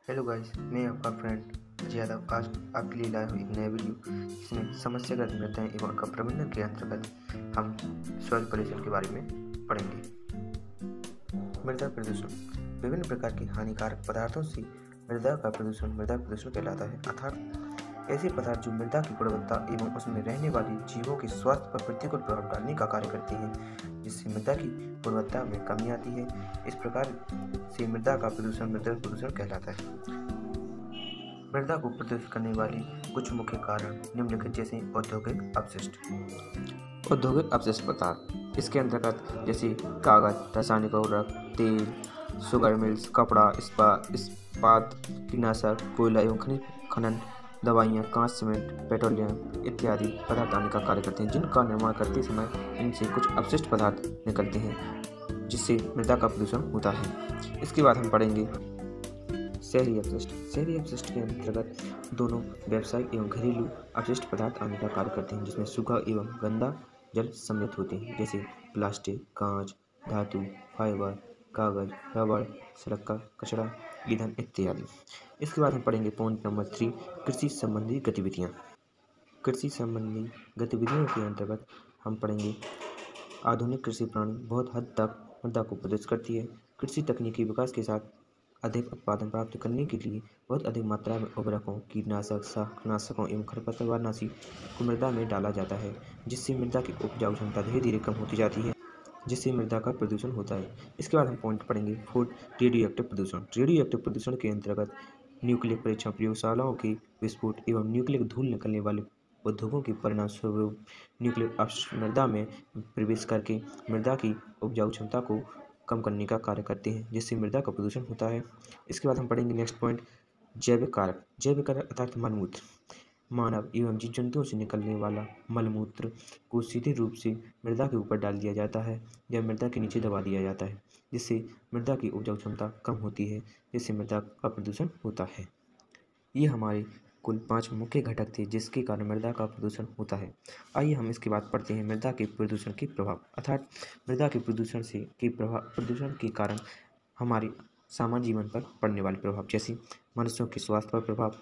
Hello guys, मैं आपका friend Ajay Yadav आज आपके लिए लाया हूँ एक नया वीडियो जिसमें समस्यागत मृदाएं एवं उनका प्रबंधन के अंतर्गत हम सॉइल पॉल्यूशन के बारे में पढ़ेंगे। मृदा प्रदूषण विभिन्न प्रकार के हानिकारक पदार्थों से मृदा प्रदूषण कहलाता है। अर्थात ऐसे पदार्थ जो मृदा की गुणवत्ता एवं उसमें रहने वाले जीवों के स्वास्थ्य पर प्रतिकूल प्रभाव डालने का कार्य करते हैं, जिससे मृदा की गुणवत्ता में कमी आती है। इस प्रकार से मृदा प्रदूषण कहलाता है। मृदा को प्रदूषित करने वाले कुछ मुख्य कारण निम्नलिखित जैसे औद्योगिक अपशिष्ट पदार्थ इसके अंतर्गत जैसे कागज, रासायनिक उर्वरक, तेल, शुगर मिल्स, कपड़ा, इस्पात, कीटनाशक, कोयला एवं खनिज खनन, दवाइयाँ, कांच, सीमेंट, पेट्रोलियम इत्यादि पदार्थ आने का कार्य करते हैं, जिनका निर्माण करते समय इनसे कुछ अपशिष्ट पदार्थ निकलते हैं, जिससे मृदा का प्रदूषण होता है। इसके बाद हम पढ़ेंगे शहरी अपशिष्ट के अंतर्गत दोनों व्यावसायिक एवं घरेलू अपशिष्ट पदार्थ आने का कार्य करते हैं, जिसमें सूखा एवं गंदा जल सम्मिलित होते हैं, जैसे प्लास्टिक, कांच, धातु, फाइबर, कागज, रबड़, सड़क का कचरा, ईंधन इत्यादि। इसके बाद हम पढ़ेंगे पॉइंट नंबर 3, कृषि संबंधी गतिविधियाँ। कृषि संबंधी गतिविधियों के अंतर्गत हम पढ़ेंगे आधुनिक कृषि प्रणाली बहुत हद तक मृदा को प्रदूषित करती है। कृषि तकनीकी विकास के साथ अधिक उत्पादन प्राप्त करने के लिए बहुत अधिक मात्रा में उर्वरकों, कीटनाशक, शाकनाशकों एवं खरपतवारनाशी को मृदा में डाला जाता है, जिससे मृदा की उपजाऊ क्षमता धीरे धीरे कम होती जाती है, जिससे मृदा का प्रदूषण होता है। इसके बाद हम पॉइंट पढ़ेंगे फूड रेडियो एक्टिव प्रदूषण के अंतर्गत न्यूक्लियर परीक्षण प्रयोगशालाओं के विस्फोट एवं न्यूक्लियर धूल निकलने वाले उद्योगों के परिणाम स्वरूप न्यूक्लियर अपशिष्ट मृदा में प्रवेश करके मृदा की उपजाऊ क्षमता को कम करने का कार्य करते हैं, जिससे मृदा का प्रदूषण होता है। इसके बाद हम पढ़ेंगे नेक्स्ट पॉइंट जैविक कारक अर्थात मलमूत्र। मानव एवं जीव जंतुओं से निकलने वाला मलमूत्र को सीधे रूप से मृदा के ऊपर डाल दिया जाता है या मृदा के नीचे दबा दिया जाता है, जिससे मृदा की उपजाऊ क्षमता कम होती है, जिससे मृदा का प्रदूषण होता है। ये हमारे कुल 5 मुख्य घटक थे जिसके कारण मृदा का प्रदूषण होता है। आइए हम इसके बाद पढ़ते हैं मृदा के प्रदूषण के प्रभाव, अर्थात मृदा के प्रदूषण के कारण हमारे सामान्य जीवन पर पड़ने वाले प्रभाव, जैसे मनुष्यों के स्वास्थ्य पर प्रभाव।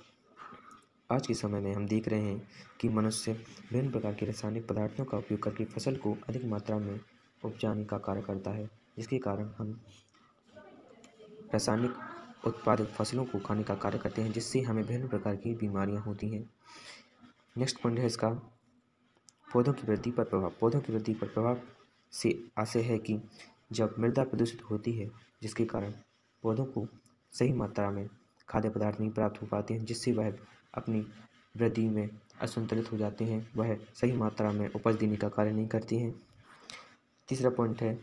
आज के समय में हम देख रहे हैं कि मनुष्य विभिन्न प्रकार के रासायनिक पदार्थों का उपयोग करके फसल को अधिक मात्रा में उपजाने का कार्य करता है, जिसके कारण हम रासायनिक उत्पादित फसलों को खाने का कार्य करते हैं, जिससे हमें विभिन्न प्रकार की बीमारियां होती हैं। नेक्स्ट पॉइंट है इसका पौधों की वृद्धि पर प्रभाव से आशय है कि जब मृदा प्रदूषित होती है, जिसके कारण पौधों को सही मात्रा में खाद्य पदार्थ नहीं प्राप्त हो पाते हैं, जिससे वह अपनी वृद्धि में असंतुलित हो जाते हैं, वह सही मात्रा में उपज देने का कार्य नहीं करती हैं। तीसरा पॉइंट है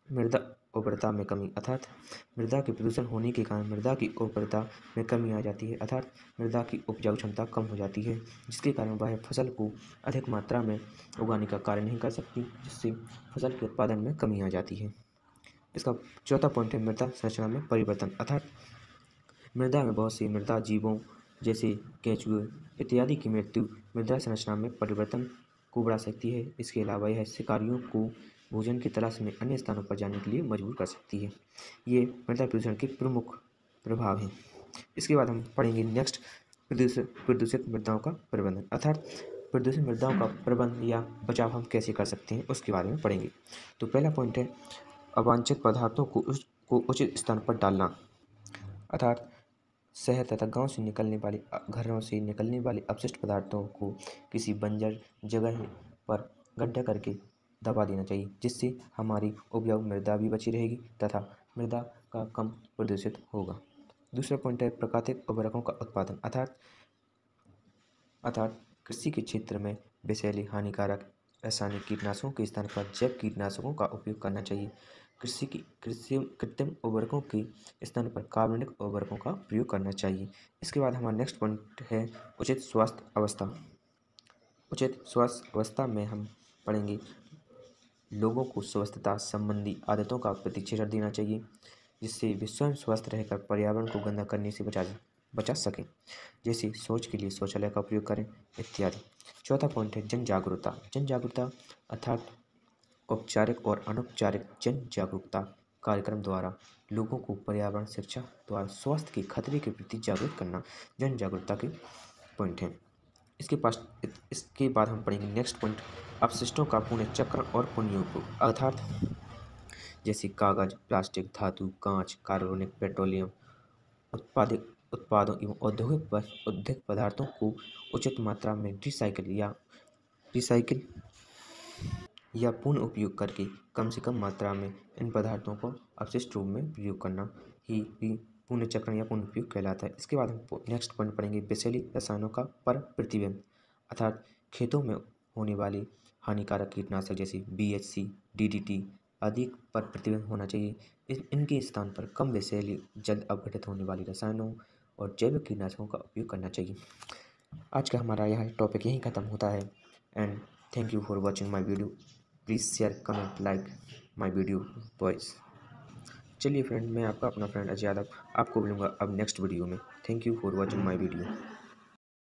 मृदा उर्वरता में कमी, अर्थात मृदा के प्रदूषण होने के कारण मृदा की उर्वरता में कमी आ जाती है, अर्थात मृदा की उपजाऊ क्षमता कम हो जाती है, जिसके कारण वह फसल को अधिक मात्रा में उगाने का कार्य नहीं कर सकती, जिससे फसल के उत्पादन में कमी आ जाती है। इसका चौथा पॉइंट है मृदा संरचना में परिवर्तन, अर्थात मृदा में बहुत सी मृदा जीवों जैसे केंचुए इत्यादि की मृत्यु मृदा संरचना में परिवर्तन को बढ़ा सकती है। इसके अलावा यह शिकारियों को भोजन की तलाश में अन्य स्थानों पर जाने के लिए मजबूर कर सकती है। ये मृदा प्रदूषण के प्रमुख प्रभाव हैं। इसके बाद हम पढ़ेंगे नेक्स्ट प्रदूषित मृदाओं का प्रबंधन, अर्थात प्रदूषित मृदाओं का प्रबंधन या बचाव हम कैसे कर सकते हैं उसके बारे में पढ़ेंगे। तो पहला पॉइंट है अवांछित पदार्थों को उचित स्थान पर डालना, अर्थात शहर तथा गांव से निकलने वाले घरों से निकलने वाले अपशिष्ट पदार्थों को किसी बंजर जगह पर गड्ढा करके दबा देना चाहिए, जिससे हमारी उपजाऊ मृदा भी बची रहेगी तथा मृदा का कम प्रदूषित होगा। दूसरा पॉइंट है प्राकृतिक उर्वरकों का उत्पादन, अर्थात कृषि के क्षेत्र में विषैले हानिकारक रासायनिक कीटनाशकों के स्थान पर जैव कीटनाशकों का उपयोग करना चाहिए। कृत्रिम उर्वरकों के स्थान पर कार्बनिक उर्वरकों का प्रयोग करना चाहिए। इसके बाद हमारा नेक्स्ट पॉइंट है उचित स्वास्थ्य अवस्था में हम पढ़ेंगे लोगों को स्वस्थता संबंधी आदतों का प्रतिक्षेत्र देना चाहिए, जिससे वे स्वयं स्वस्थ रहकर पर्यावरण को गंदा करने से बचा सकें, जैसे शौच के लिए शौचालय का प्रयोग करें इत्यादि। चौथा पॉइंट है जन जागरूकता अर्थात औपचारिक और अनौपचारिक जन जागरूकता कार्यक्रम द्वारा लोगों को पर्यावरण शिक्षा द्वारा स्वास्थ्य के खतरे के प्रति जागरूक करना जन जागरूकता के पॉइंट हैं। इसके बाद हम पढ़ेंगे नेक्स्ट पॉइंट, अपशिष्टों का पुनर्चक्रण और पुनर्उपयोग, अर्थात जैसे कागज, प्लास्टिक, धातु, कांच, कार्बनिक, पेट्रोलियम उत्पादों एवं औद्योगिक पदार्थों को उचित मात्रा में रिसाइकिल या पुनः उपयोग करके कम से कम मात्रा में इन पदार्थों को अपशिष्ट रूप में प्रयोग करना ही पुनर्चक्रण या पुनः उपयोग कहलाता है। इसके बाद हम नेक्स्ट पॉइंट पढ़ेंगे विषैली रसायनों का पर प्रतिबंध, अर्थात खेतों में होने वाली हानिकारक कीटनाशक जैसे BHC, DDT आदि पर प्रतिबंध होना चाहिए। इनके स्थान पर कम विषैली जल्द अपघटित होने वाली रसायनों और जैविक कीटनाशकों का उपयोग करना चाहिए। आज का हमारा यह टॉपिक यहीं ख़त्म होता है and thank you for watching my video. Please share, comment, like my video boys. चलिए फ्रेंड, मैं आपका अपना फ्रेंड अजय यादव आपको मिलूँगा अब नेक्स्ट वीडियो में। Thank you for watching my video.